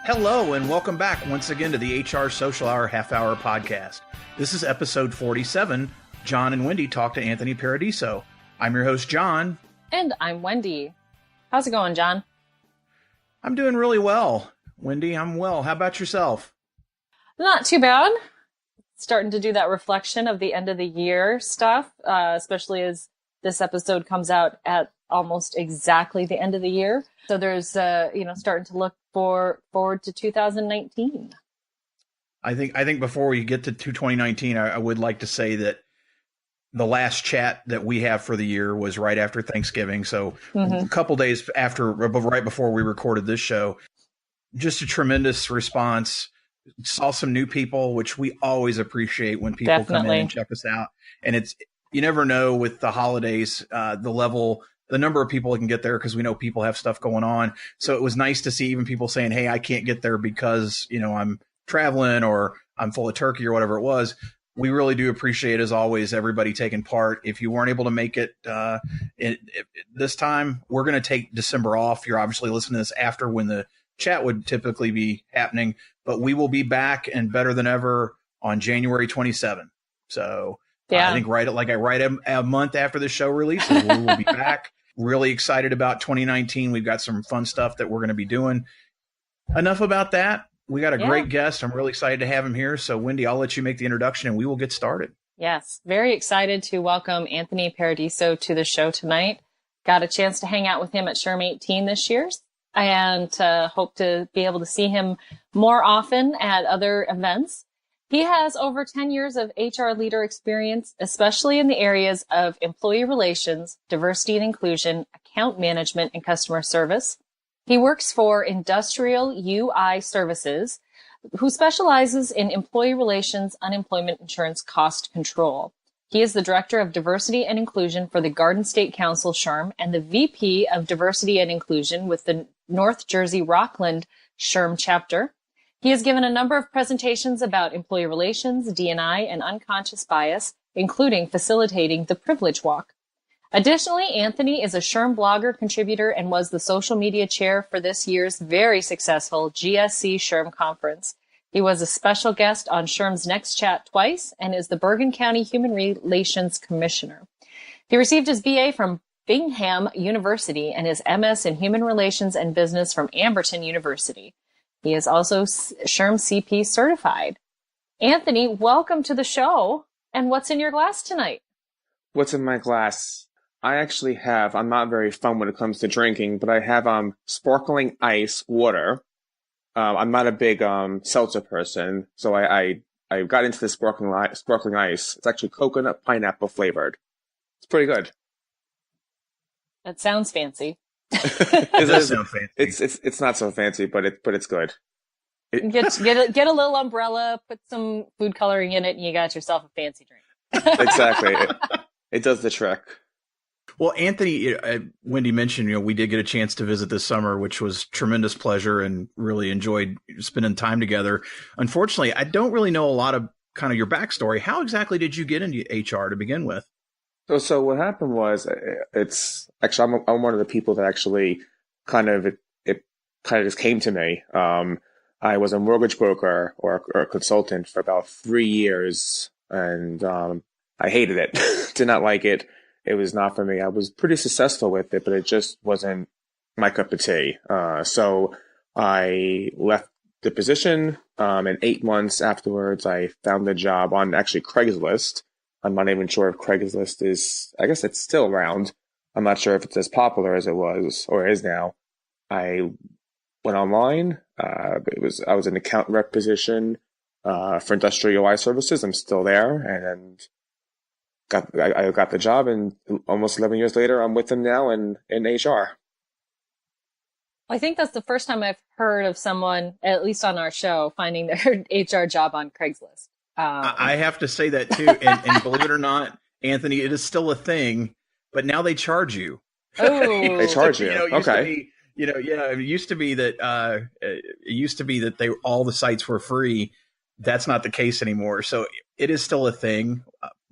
Hello, and welcome back once again to the HR Social Hour Half-Hour Podcast. This is episode 47. John and Wendy talk to Anthony Paradiso. I'm your host, John. And I'm Wendy. How's it going, John? I'm doing really well. Wendy, I'm well. How about yourself? Not too bad. Starting to do that reflection of the end of the year stuff, especially as this episode comes out at almost exactly the end of the year. So there's, starting to look forward to 2019. I think before we get to 2019, I would like to say that the last chat that we have for the year was right after Thanksgiving. So a couple days right before we recorded this show, just a tremendous response. Saw some new people, which we always appreciate when people come in and check us out. And you never know with the holidays, the number of people that can get there, because we know people have stuff going on. So it was nice to see even people saying, hey, I can't get there because, I'm traveling or I'm full of turkey or whatever it was. We really do appreciate, as always, everybody taking part. If you weren't able to make it this time, we're going to take December off. You're obviously listening to this after when the chat would typically be happening, but we will be back and better than ever on January 27th. So I think right a month after the show releases, we will be back. Really excited about 2019. We've got some fun stuff that we're going to be doing. Enough about that. We got a great guest. I'm really excited to have him here. So Wendy, I'll let you make the introduction and we will get started. Yes. Very excited to welcome Anthony Paradiso to the show tonight. Got a chance to hang out with him at SHRM 18 this year and hope to be able to see him more often at other events. He has over 10 years of HR leader experience, especially in the areas of employee relations, diversity and inclusion, account management, and customer service. He works for Industrial U.I services, who specializes in employee relations, unemployment insurance cost control. He is the Director of Diversity and Inclusion for the Garden State Council, SHRM, and the VP of Diversity and Inclusion with the North Jersey Rockland SHRM chapter. He has given a number of presentations about employee relations, D&I, and unconscious bias, including facilitating the Privilege Walk. Additionally, Anthony is a SHRM blogger, contributor, and was the social media chair for this year's very successful GSC SHRM conference. He was a special guest on SHRM's Next Chat twice and is the Bergen County Human Relations Commissioner. He received his BA from Bingham University and his MS in Human Relations and Business from Amberton University. He is also SHRM CP certified. Anthony, welcome to the show. And what's in your glass tonight? What's in my glass? I'm not very fun when it comes to drinking, but I have sparkling ice water. I'm not a big seltzer person, so I got into the sparkling ice. It's actually coconut pineapple flavored. It's pretty good. That sounds fancy. It does sound fancy. It's not so fancy, but it's good. Get a little umbrella, put some food coloring in it, and you got yourself a fancy drink. Exactly. It does the trick. Well, Anthony, Wendy mentioned, we did get a chance to visit this summer, which was tremendous pleasure and really enjoyed spending time together. Unfortunately, I don't really know a lot of kind of your backstory. How exactly did you get into HR to begin with? So what happened was, it's actually I'm one of the people that actually it just came to me. I was a mortgage broker or a consultant for about 3 years, and I hated it. Did not like it. It was not for me. I was pretty successful with it, but it just wasn't my cup of tea. So I left the position, and 8 months afterwards, I found a job on actually Craigslist. I'm not even sure if Craigslist I guess it's still around. I'm not sure if it's as popular as it was or is now. I went online. I was an account rep position for Industrial U.I services. I'm still there, and I got the job, and almost 11 years later, I'm with them now in HR. I think that's the first time I've heard of someone, at least on our show, finding their HR job on Craigslist. I have to say that too, and believe it or not, Anthony, it is still a thing, but now they charge you. Oh, they charge you. Okay. It used to be that all the sites were free. That's not the case anymore. So it is still a thing.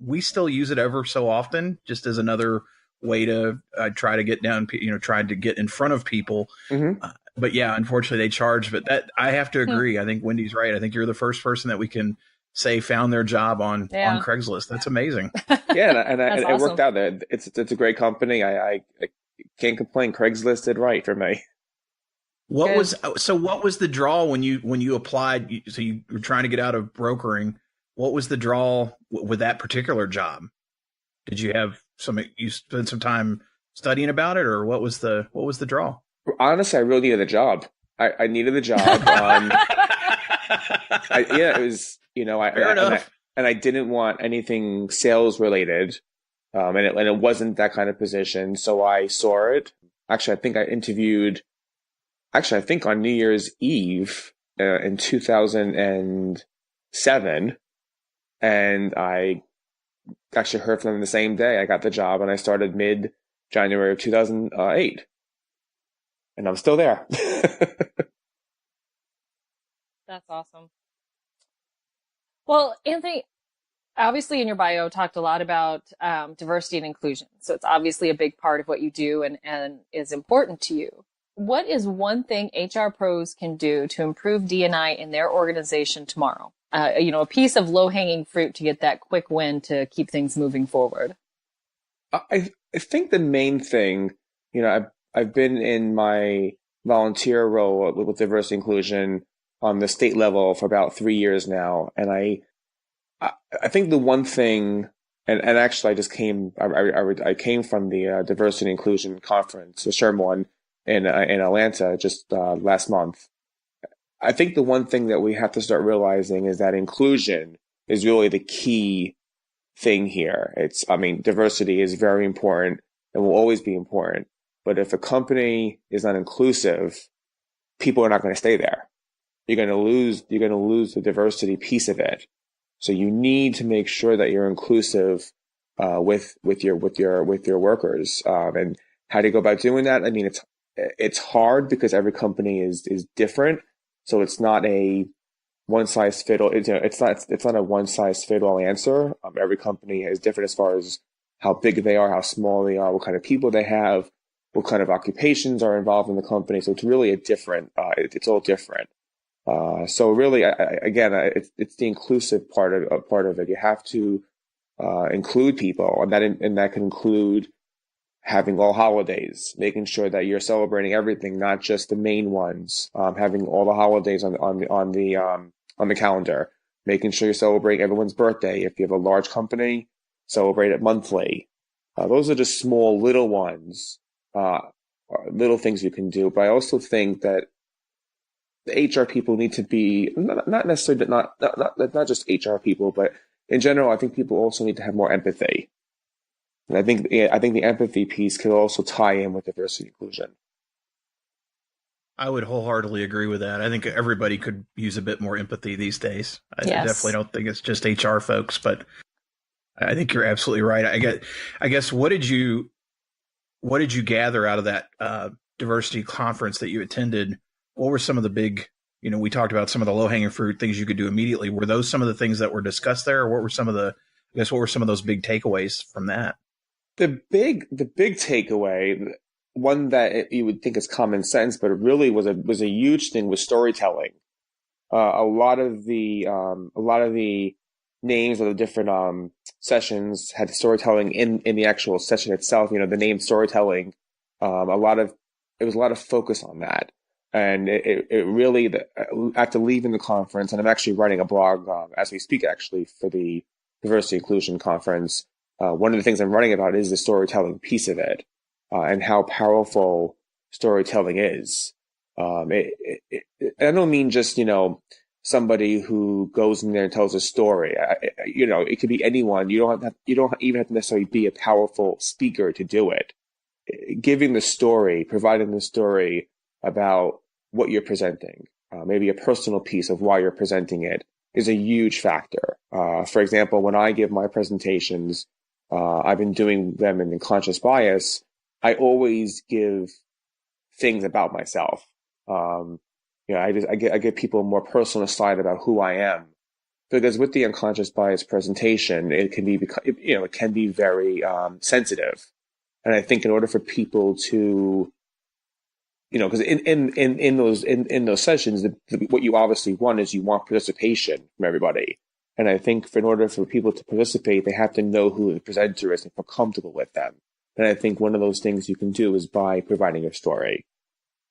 We still use it ever so often, just as another way to try to get down, try to get in front of people. Mm-hmm. but yeah, unfortunately they charge. But that I have to agree. I think Wendy's right. I think you're the first person that we can say found their job on Craigslist. That's amazing. Yeah, and That's it awesome. worked out. It's a great company. I can't complain. Craigslist did right for me. What was the draw when you applied? So you were trying to get out of brokering. What was the draw with that particular job? Did you spend some time studying about it, or what was the draw? Honestly, I really needed a job. I needed a job. It was, Fair enough. And I didn't want anything sales related. And it wasn't that kind of position. So I saw it. Actually, I think I interviewed, I think on New Year's Eve in 2007. And I actually heard from them the same day. I got the job and I started mid-January of 2008. And I'm still there. That's awesome. Well, Anthony, obviously in your bio talked a lot about diversity and inclusion. So it's obviously a big part of what you do and is important to you. What is one thing HR pros can do to improve D&I in their organization tomorrow? A piece of low-hanging fruit to get that quick win to keep things moving forward. I think the main thing, I've been in my volunteer role with diversity inclusion on the state level for about 3 years now, and I think the one thing, and actually I just came from the diversity and inclusion conference, the Sherm one in Atlanta just last month. I think the one thing that we have to start realizing is that inclusion is really the key thing here. Diversity is very important and will always be important. But if a company is not inclusive, people are not going to stay there. You're going to lose the diversity piece of it. So you need to make sure that you're inclusive with your workers. And how do you go about doing that? It's hard because every company is different. So it's not a one size fit all. It's not a one size fit all answer. Every company is different as far as how big they are, how small they are, what kind of people they have, what kind of occupations are involved in the company. So it's really it's all different. So really, it's the inclusive part of it. You have to include people, and that can include having all holidays, making sure that you're celebrating everything, not just the main ones. Having all the holidays on the calendar, making sure you celebrate everyone's birthday. If you have a large company, celebrate it monthly. Those are just small little ones, little things you can do. But I also think that the HR people need to be not necessarily not just HR people, but in general, I think people also need to have more empathy. And I think the empathy piece could also tie in with diversity and inclusion. I would wholeheartedly agree with that. I think everybody could use a bit more empathy these days. I definitely don't think it's just HR folks, but I think you're absolutely right. I guess what did you gather out of that diversity conference that you attended? What were some of the big, we talked about some of the low-hanging fruit things you could do immediately. Were those some of the things that were discussed there, or what were some of those big takeaways from that? The big takeaway, one that you would think is common sense, but it really was a huge thing, was storytelling. A lot of the names of the different sessions had storytelling in the actual session itself. The name storytelling. It was a lot of focus on that. And it really, after leaving the conference, and I'm actually writing a blog as we speak, actually, for the Diversity Inclusion Conference. One of the things I'm writing about is the storytelling piece of it, and how powerful storytelling is. I don't mean just, somebody who goes in there and tells a story. It could be anyone. You don't even have to necessarily be a powerful speaker to do it. Giving the story, providing the story about what you're presenting, maybe a personal piece of why you're presenting it, is a huge factor. For example, when I give my presentations, I've been doing them in unconscious bias. I always give things about myself. I give people a more personal side about who I am, because with the unconscious bias presentation, it can be very sensitive. And I think in order for people to because in those sessions, what you obviously want is you want participation from everybody. And I think in order for people to participate, they have to know who the presenter is and feel comfortable with them. And I think one of those things you can do is by providing a story.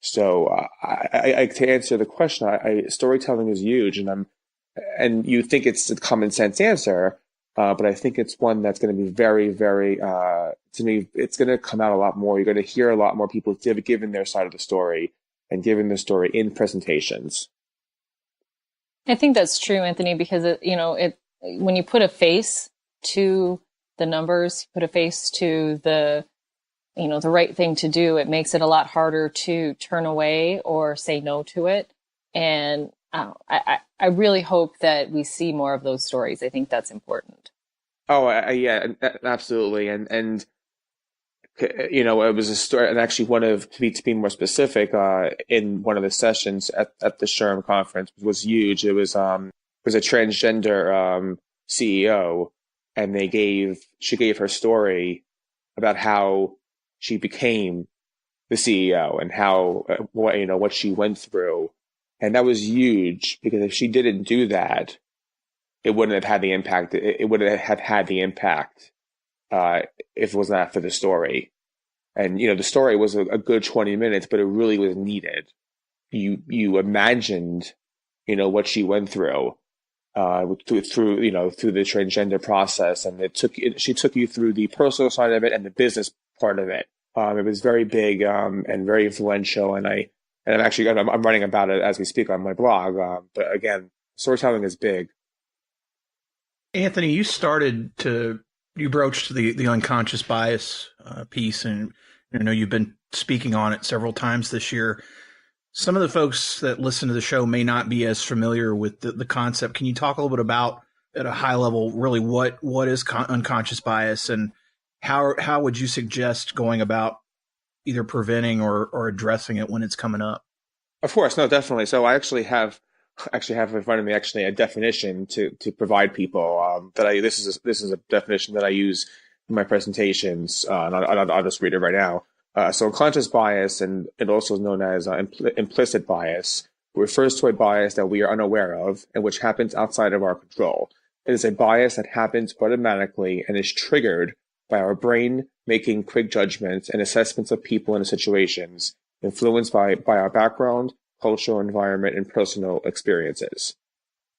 So to answer the question, storytelling is huge, and you think it's a common sense answer, but I think it's one that's going to be very, very, to me, it's going to come out a lot more. You're going to hear a lot more people giving their side of the story and giving the story in presentations. I think that's true, Anthony, because when you put a face to the numbers, put a face to the right thing to do, it makes it a lot harder to turn away or say no to it. And I really hope that we see more of those stories. I think that's important. Oh, yeah, absolutely. And it was a story, and actually to be more specific, in one of the sessions at the SHRM conference was huge. It was a transgender CEO, and she gave her story about how she became the CEO and how what she went through, and that was huge because if she didn't do that, it wouldn't have had the impact. It wouldn't have had the impact if it was not for the story. And the story was a good 20 minutes, but it really was needed. You imagined what she went through through the transgender process, and she took you through the personal side of it and the business part of it. It was very big and very influential, and I'm writing about it as we speak on my blog. But again, storytelling is big. Anthony, you broached the unconscious bias piece, and you've been speaking on it several times this year. Some of the folks that listen to the show may not be as familiar with the concept. Can you talk a little bit about, at a high level, really what is unconscious bias, and how would you suggest going about either preventing or addressing it when it's coming up? Of course, no, definitely. So I actually have in front of me a definition to provide people this is a definition that I use in my presentations, and I'll just read it right now. So unconscious bias, and it also is known as implicit bias, refers to a bias that we are unaware of and which happens outside of our control. It is a bias that happens automatically and is triggered by our brain making quick judgments and assessments of people and situations, influenced by our background, cultural environment, and personal experiences.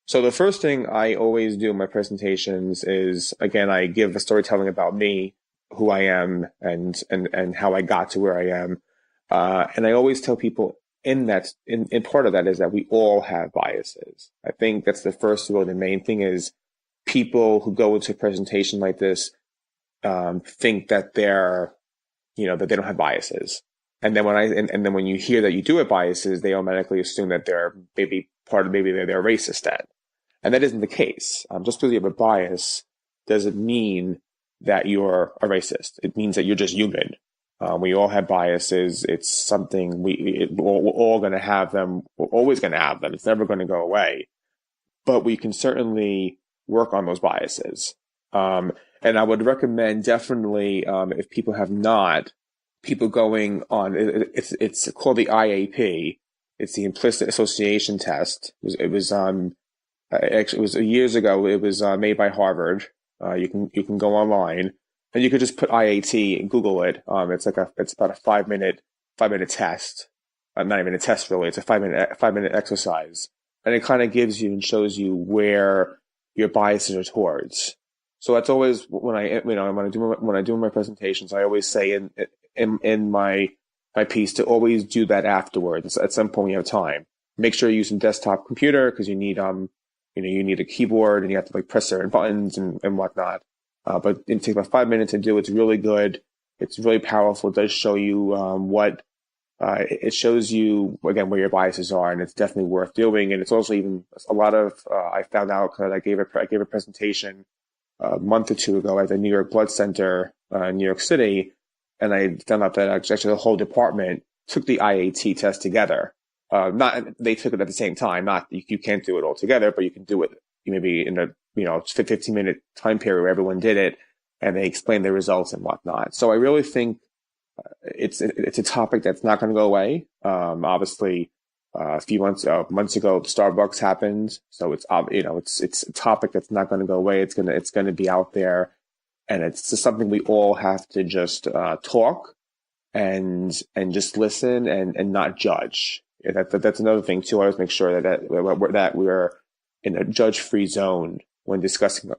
So the first thing I always do in my presentations is, again, I give a storytelling about me, who I am, and how I got to where I am. And I always tell people in part of that is that we all have biases. I think that's the first of all. The main thing is people who go into a presentation like this think that that they don't have biases. And then when you hear that you do have biases, they automatically assume that they're they're racist then. And that isn't the case. Just because you have a bias doesn't mean that you're a racist. It means that you're just human. We all have biases. It's something we're all going to have them. We're always going to have them. It's never going to go away. But we can certainly work on those biases. And I would recommend definitely, if people have not, people going on, it's called the IAP. It's the implicit association test. It was years ago. It was made by Harvard. You can go online and you could just put IAT and Google it. It's about a 5-minute test. Not even a test really. It's a 5-minute exercise, and it kind of gives you and shows you where your biases are towards. So that's always when I do my presentations, I always say in my piece to always do that afterwards. At some point, you have time. Make sure you're using desktop computer because you need you need a keyboard and you have to press certain buttons and whatnot. But it takes about 5 minutes to do. It's really good. It's really powerful. It does show you it shows you again where your biases are, and it's definitely worth doing. And it's also even a lot of I found out because I gave a presentation a month or two ago at the New York Blood Center in New York City, and I found out that actually the whole department took the IAT test together. They took it at the same time. Not you can't do it all together, but you can do it maybe in a 15-minute time period where everyone did it and they explained their results and whatnot. So I really think it's a topic that's not going to go away. Obviously, a few months ago, Starbucks happened, so it's it's a topic that's not going to go away. It's gonna be out there, and it's just something we all have to just talk and just listen and not judge. That's another thing too. I always make sure that we're in a judge-free zone when discussing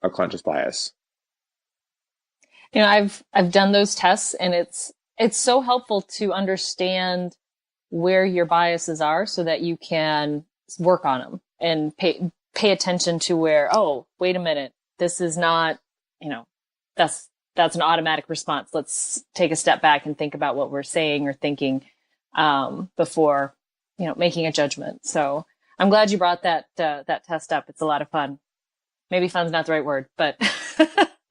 unconscious bias. I've done those tests, and it's so helpful to understand where your biases are so that you can work on them and pay attention to where, oh, wait a minute, this is not, that's an automatic response. Let's take a step back and think about what we're saying or thinking before, making a judgment. So I'm glad you brought that test up. It's a lot of fun. Maybe fun's not the right word, but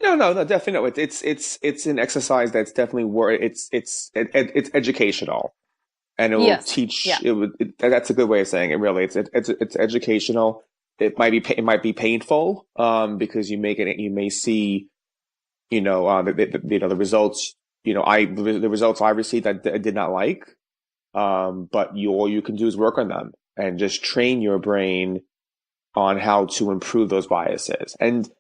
No, definitely no. It's an exercise that's definitely it's educational, and it will teach. Yeah. That's a good way of saying it. Really, it's educational. It might be painful, because you may see, the results. The results I received I did not like, but all you can do is work on them and just train your brain on how to improve those biases. And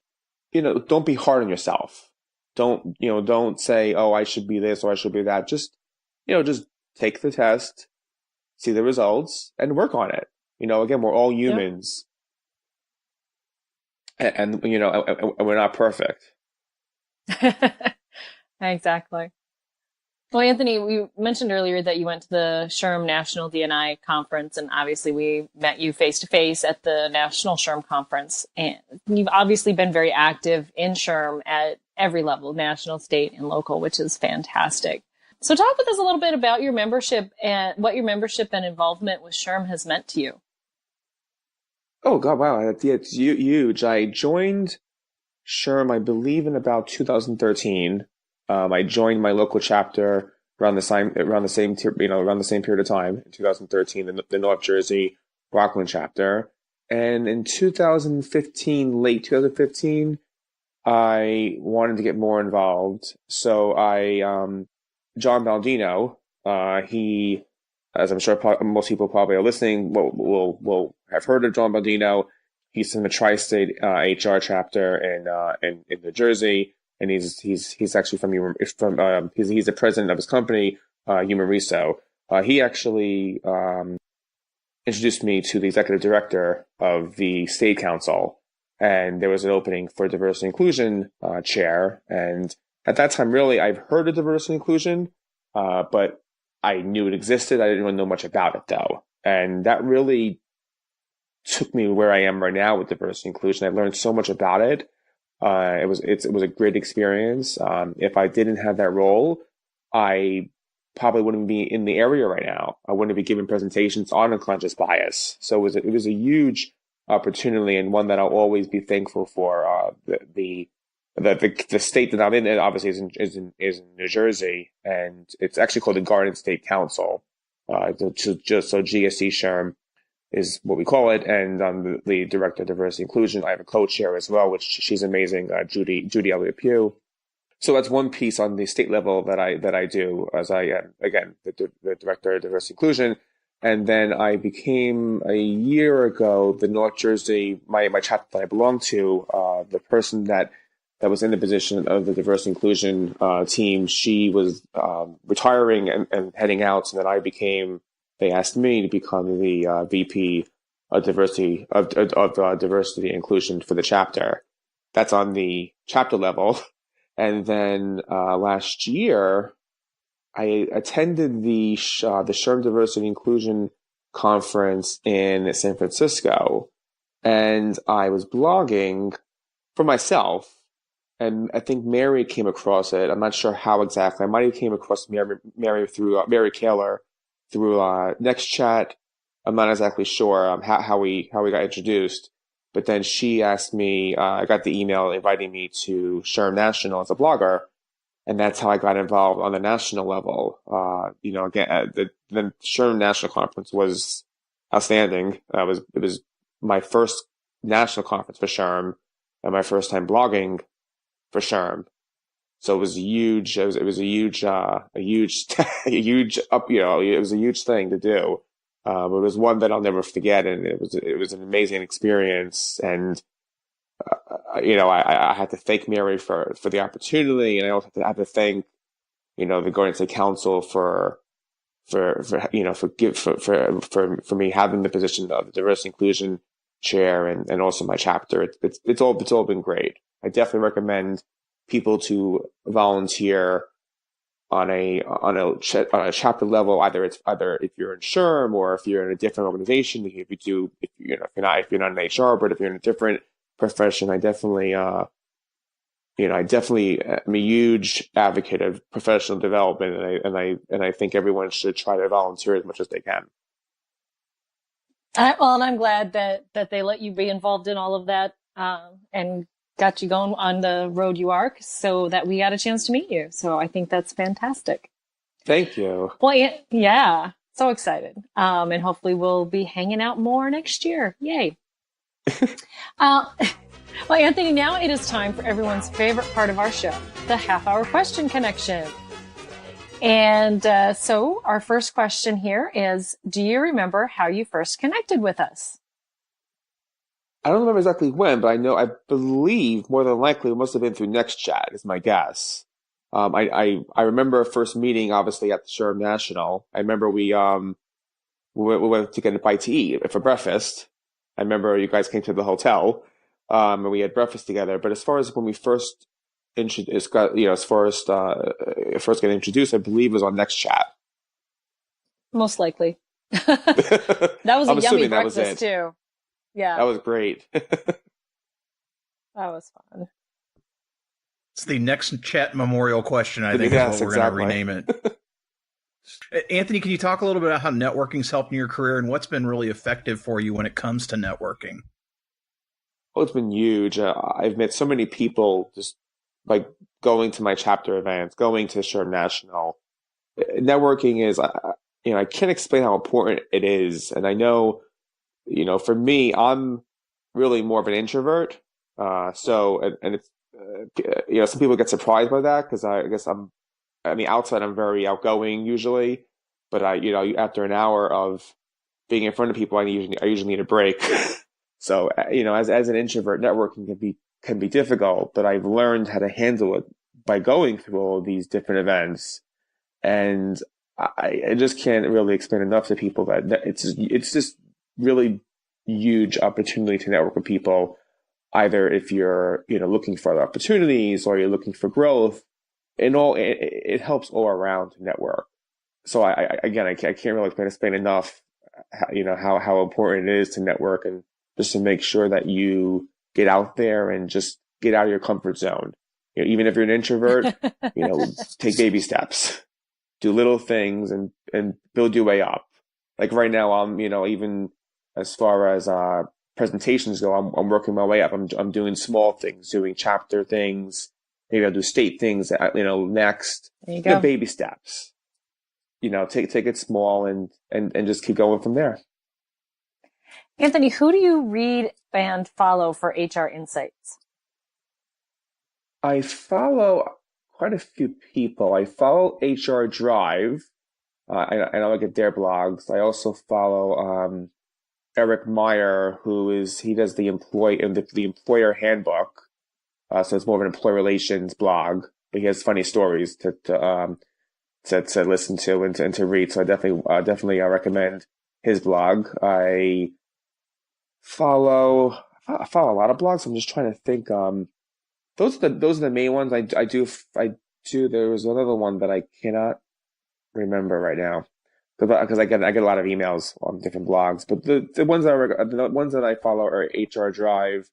don't be hard on yourself. Don't say, oh, I should be this or I should be that. Just take the test, see the results, and work on it. Again, we're all humans, and we're not perfect. Exactly. Well, Anthony, we mentioned earlier that you went to the SHRM National D&I Conference, and obviously we met you face-to-face at the National SHRM Conference. And you've obviously been very active in SHRM at every level, national, state, and local, which is fantastic. So talk with us a little bit about your membership and what your membership and involvement with SHRM has meant to you. Oh, God, wow. It's huge. I joined SHRM, I believe, in about 2013. I joined my local chapter around the same period of time in 2013, the North Jersey Rockland chapter. And in 2015, late 2015, I wanted to get more involved. So John Baldino, he, as I'm sure most people probably are listening, will have heard of John Baldino. He's in the Tri-State HR chapter in New Jersey. And he's actually he's the president of his company, Human Reso. He actually introduced me to the executive director of the state council, and there was an opening for diversity and inclusion chair. And at that time, really, I've heard of diversity and inclusion, but I knew it existed. I didn't really know much about it, though, and that really took me where I am right now with diversity and inclusion. I learned so much about it. It was a great experience. If I didn't have that role, I probably wouldn't be in the area right now. I wouldn't be giving presentations on unconscious bias. So it was a huge opportunity, and one that I'll always be thankful for. The state that I'm in, obviously, is in New Jersey, and it's actually called the Garden State Council. So GSC SHRM is what we call it, and I'm the director of diversity and inclusion. I have a co-chair as well, which she's amazing, Judy Elliott Pugh. So that's one piece on the state level that I do, as I am again the director of diversity and inclusion. And then I became, a year ago, the North Jersey, my chapter that I belong to, the person that was in the position of the diversity and inclusion team. She was retiring and heading out, so then they asked me to become the VP of diversity and inclusion for the chapter. That's on the chapter level. And then last year, I attended the SHRM Diversity and Inclusion Conference in San Francisco, and I was blogging for myself. And I think Mary came across it. I'm not sure how exactly. I might have came across Mary through Mary Kaler through NextChat. I'm not exactly sure how we got introduced. But then she asked me, I got the email inviting me to SHRM National as a blogger. And that's how I got involved on the national level. Again, the SHRM National Conference was outstanding. It was my first national conference for SHRM and my first time blogging for SHRM. So it was huge. It was a huge, a huge up. It was a huge thing to do. But it was one that I'll never forget, and it was an amazing experience. And I had to thank Mary for the opportunity, and I also had to thank the Garden State Council for me having the position of the diversity inclusion chair and also my chapter. It's all been great. I definitely recommend people to volunteer on a chapter level, either if you're in SHRM or if you're in a different organization. If you're not in HR, but if you're in a different profession, I definitely am a huge advocate of professional development, and I think everyone should try to volunteer as much as they can. And I'm glad that they let you be involved in all of that, and got you going on the road you are, so that we got a chance to meet you. So I think that's fantastic. Thank you. Well, yeah, so excited. And hopefully we'll be hanging out more next year. Yay. Well, Anthony, now it is time for everyone's favorite part of our show, the half-hour question connection. And so our first question here is, do you remember how you first connected with us? I don't remember exactly when, but I believe more than likely it must have been through NextChat, is my guess. I remember first meeting, obviously, at the Sherm National. I remember we went to get a bite to eat for breakfast. I remember you guys came to the hotel, and we had breakfast together. But as far as when we first getting introduced, I believe it was on NextChat. Most likely. That was a yummy breakfast too. Yeah. That was great. That was fun. It's the NextChat memorial question, I think, yes, is what we're going to rename it. Anthony, can you talk a little bit about how networking's helped in your career and what's been really effective for you when it comes to networking? Oh, it's been huge. I've met so many people just by going to my chapter events, going to Sherm National. Networking is, I can't explain how important it is. And I know, for me, I'm really more of an introvert. So it's, some people get surprised by that because I guess outside I'm very outgoing usually, but after an hour of being in front of people, I usually need a break. So, as an introvert, networking can be difficult, but I've learned how to handle it by going through all of these different events. And I just can't really explain enough to people that it's just really huge opportunity to network with people, either if you're looking for other opportunities or you're looking for growth. It helps all around to network. So I can't really explain enough how important it is to network and just to make sure that you get out there and just get out of your comfort zone. Even if you're an introvert, take baby steps, do little things and build your way up. Like right now, I'm, even as far as, presentations go, I'm working my way up. I'm doing small things, doing chapter things. Maybe I'll do state things, next. There you go. Baby steps. Take it small and just keep going from there. Anthony, who do you read and follow for HR insights? I follow quite a few people. I follow HR Drive. I look at their blogs. I also follow Eric Meyer, he does the employer handbook. So it's more of an employee relations blog, but he has funny stories to listen to and to read. So I definitely recommend his blog. I follow a lot of blogs. I'm just trying to think. Those are the main ones. I do. There was another one that I cannot remember right now because I get a lot of emails on different blogs. But the ones that I follow are HR Drive.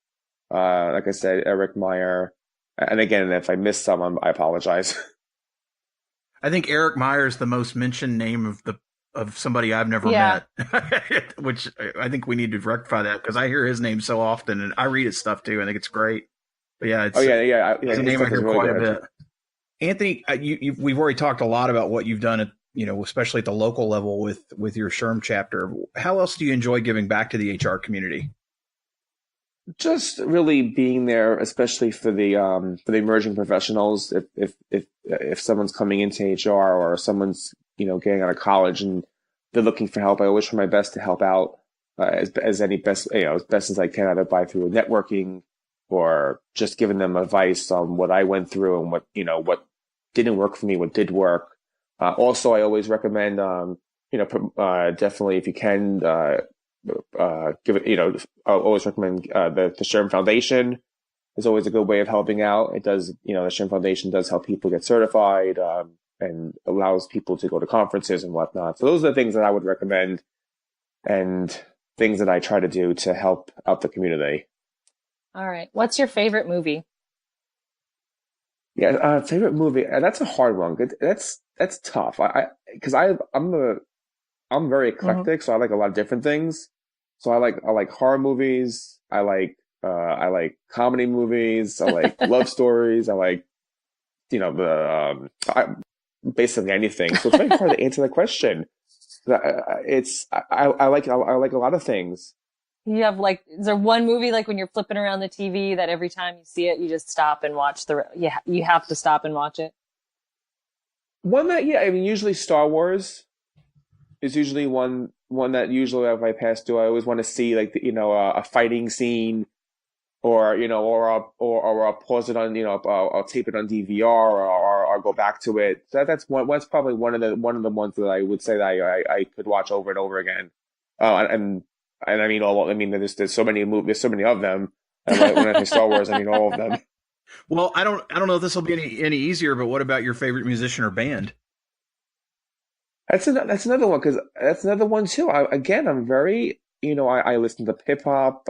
Like I said, Eric Meyer. And again, if I missed someone, I apologize. I think Eric Meyer is the most mentioned name of somebody I've never met, which I think we need to rectify that because I hear his name so often and I read his stuff too. I think it's great. But yeah, it's a name I hear quite a bit. Anthony, we've already talked a lot about what you've done at, especially at the local level with your SHRM chapter. How else do you enjoy giving back to the HR community? Just really being there, especially for the emerging professionals. If someone's coming into HR or someone's getting out of college and they're looking for help, I always try my best to help out as any best as best as I can, either by through networking or just giving them advice on what I went through and what didn't work for me, what did work. Also, I always recommend definitely if you can. Give it, I always recommend the Sherm Foundation is always a good way of helping out. It does, the Sherm Foundation does help people get certified and allows people to go to conferences and whatnot. So those are the things that I would recommend and things that I try to do to help out the community. All right. What's your favorite movie? Yeah, favorite movie. That's a hard one. That's tough. I'm very eclectic, so I like a lot of different things. So I like horror movies. I like comedy movies. I like love stories. I like basically anything. So it's very hard to answer that question. I like a lot of things. You have is there one movie when you're flipping around the TV that every time you see it, you just stop and watch you have to stop and watch it? One that, I mean, usually Star Wars is usually one that usually if I pass through, I always want to see a fighting scene, or I'll pause it on I'll tape it on DVR or I'll go back to it. So that's probably one of the ones that I would say that I could watch over and over again. And I mean there's so many movies, there's so many of them. And when I say Star Wars, I mean all of them. Well, I don't know if this will be any easier, but what about your favorite musician or band? That's another one, because that's another one too. I'm very I listen to hip hop,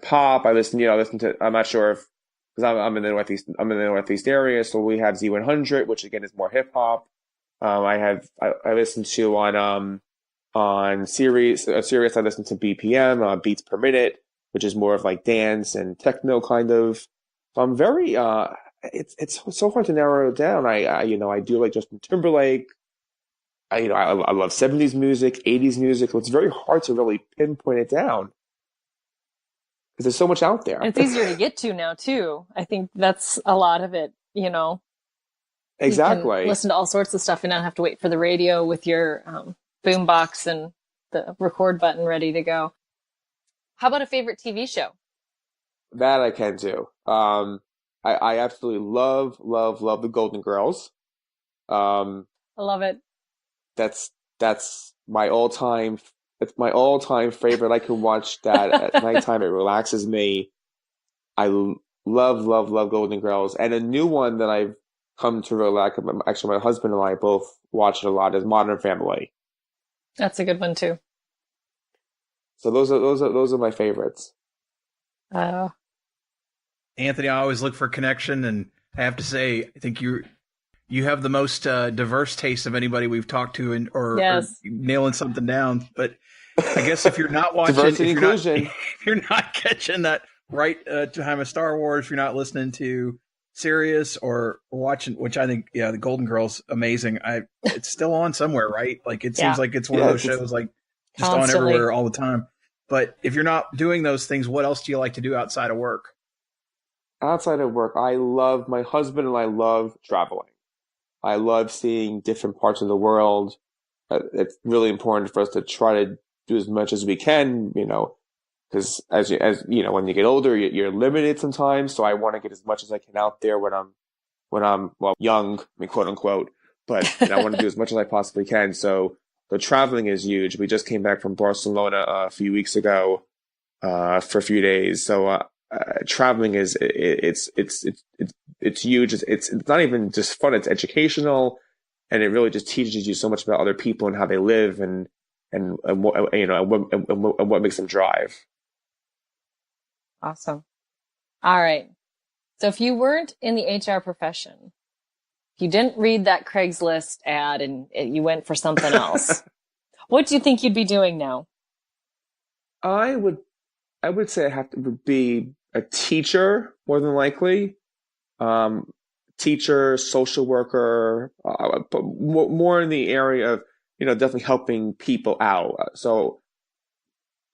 pop. I listen to. I'm not sure if because I'm in the Northeast. I'm in the Northeast area, so we have Z100, which again is more hip hop. I listen to on Sirius. Sirius, I listen to BPM, beats per minute, which is more of like dance and techno kind of. So I'm very it's so hard to narrow it down. I do like Justin Timberlake. I love 70s music, 80s music. So it's very hard to really pinpoint it down because there's so much out there. It's easier to get to now too. I think that's a lot of it. Exactly. You can listen to all sorts of stuff and not have to wait for the radio with your boombox and the record button ready to go. How about a favorite TV show? That I can do. I absolutely love the Golden Girls. I love it. That's my all-time. It's my all-time favorite. I can watch that at nighttime. It relaxes me. I love Golden Girls. And a new one that I've come to really like. Actually, my husband and I both watch it a lot. Is Modern Family. That's a good one too. So those are my favorites. Anthony, I always look for connection, and I have to say, I think you have the most diverse taste of anybody we've talked to, or nailing something down. But I guess if you're not watching, if you're not catching that right time of Star Wars, if you're not listening to Sirius or watching, which I think, the Golden Girls, amazing. It's still on somewhere, right? Like it seems like it's one of those shows like just constantly on everywhere all the time. But if you're not doing those things, what else do you like to do outside of work? Outside of work, my husband and I love traveling. I love seeing different parts of the world. It's really important for us to try to do as much as we can, because as when you get older, you're limited sometimes. So I want to get as much as I can out there when I'm young, I mean, quote unquote. But I want to do as much as I possibly can. So the traveling is huge. We just came back from Barcelona a few weeks ago for a few days. So traveling is it's huge. It's not even just fun. It's educational, and it really just teaches you so much about other people and how they live and what what makes them drive. Awesome. All right. So if you weren't in the HR profession, if you didn't read that Craigslist ad and you went for something else, what do you think you'd be doing now? I would say I have to be a teacher, more than likely. Teacher, social worker, but more in the area of, definitely helping people out. So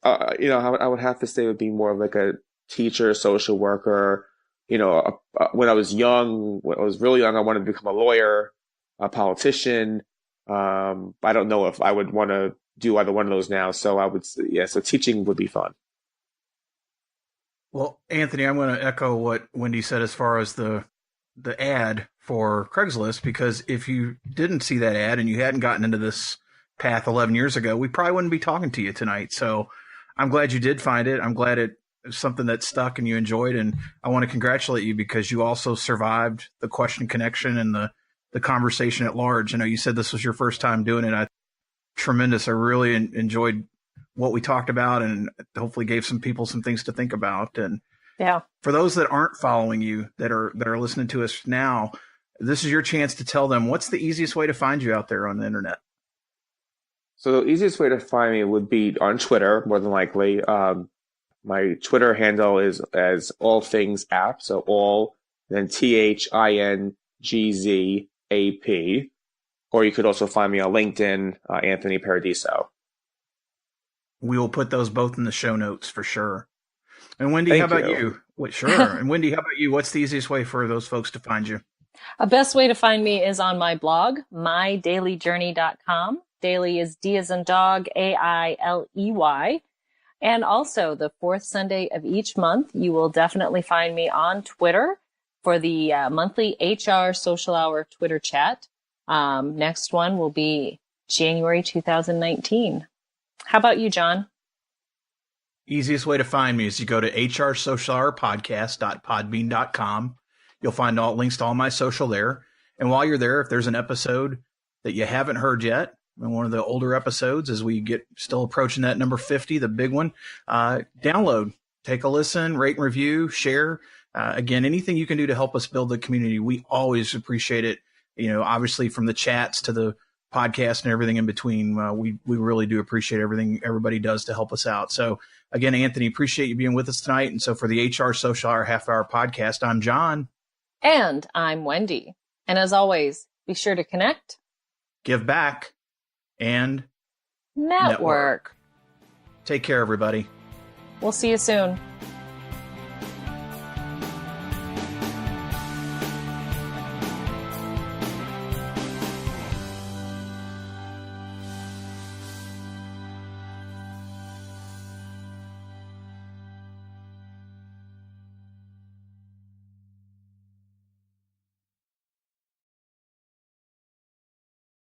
I would have to say it would be more of like a teacher, social worker. When I was really young, I wanted to become a lawyer, a politician. I don't know if I would want to do either one of those now. So so teaching would be fun. Well, Anthony, I'm going to echo what Wendy said as far as the ad for Craigslist, because if you didn't see that ad and you hadn't gotten into this path 11 years ago, we probably wouldn't be talking to you tonight. So I'm glad you did find it. I'm glad it was something that stuck and you enjoyed. And I want to congratulate you because you also survived the question connection and the conversation at large. I know you said this was your first time doing it. Tremendous. I really enjoyed what we talked about and hopefully gave some people some things to think about. And yeah, for those that aren't following you, that are listening to us now, this is your chance to tell them what's the easiest way to find you out there on the internet. So the easiest way to find me would be on Twitter, more than likely. My Twitter handle is as all things app. So all, then THINGZAP. Or you could also find me on LinkedIn, Anthony Paradiso. We will put those both in the show notes for sure. And Wendy, how about you? Sure. And Wendy, how about you? What's the easiest way for those folks to find you? The best way to find me is on my blog, mydailyjourney.com. Daily is D as in dog, AILEY. And also the fourth Sunday of each month, you will definitely find me on Twitter for the monthly HR Social Hour Twitter chat. Next one will be January 2019. How about you, John? Easiest way to find me is you go to hrsocialhourpodcast.podbean.com. You'll find all links to all my social there. And while you're there, if there's an episode that you haven't heard yet, one of the older episodes, as we get still approaching that number 50, the big one, download, take a listen, rate and review, share. Again, anything you can do to help us build the community, we always appreciate it. Obviously from the chats to the podcast and everything in between, we really do appreciate everything everybody does to help us out. So again, Anthony, appreciate you being with us tonight. And so for the HR Social Hour Half Hour Podcast, I'm John. And I'm Wendy. And as always, be sure to connect, give back, and network. Take care, everybody. We'll see you soon.